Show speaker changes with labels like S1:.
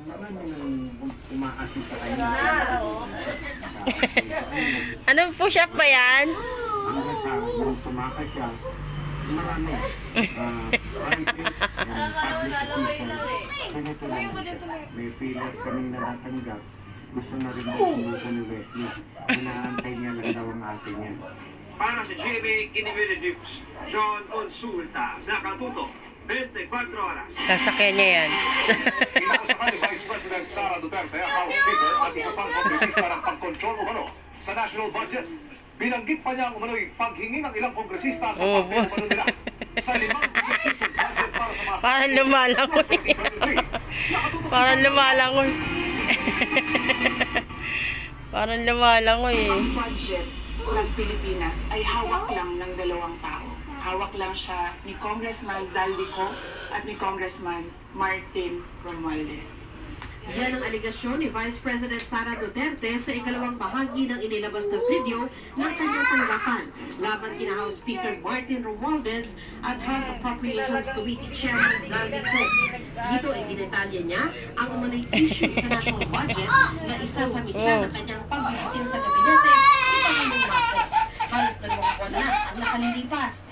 S1: marami nang umaasi sa kanya.
S2: Ano po shop ba yan?
S1: Hanggang sa nung tumakas siya, marami. Parang public official. Ganito lang. May filler kaming natatanggap. Gusto na rin mo ni Wesley. Inaantay niya lang daw ang atin yan.
S3: Para sa GMA Integrated News, John Consulta, Nakatuto, 24 oras.
S2: Sasakyan niya yan.
S4: Inausapan ni Vice President Sara Duterte, House Speaker at isa pang kongresista ng pagkontrol umano sa national budget. Binanggit pa niya ang umano'y paghingi ng ilang kongresista sa pagpapano nila sa 5 budget para sa mga
S2: Parang lumalangoy. Parang lumalangoy. Parang lumalangoy eh.
S5: Ang budget ng Pilipinas ay hawak lang ng dalawang tao. Hawak lang siya ni Congressman Zaldico at ni Congressman Martin Romualdez.
S6: Yan ang aligasyon ni Vice President Sara Duterte sa ikalawang bahagi ng inilabas na video ng kanyang tanggapan laban kina House Speaker Martin Romualdez at House Appropriations Committee Chairman Zaldico. Dito ay dinetalya niya ang umanay issue sa national budget na isa sa mitya ng kanyang pagbibitin sa gabinete ni Pangulong Marcos. Halos 2 buwan na ang nakalilipas.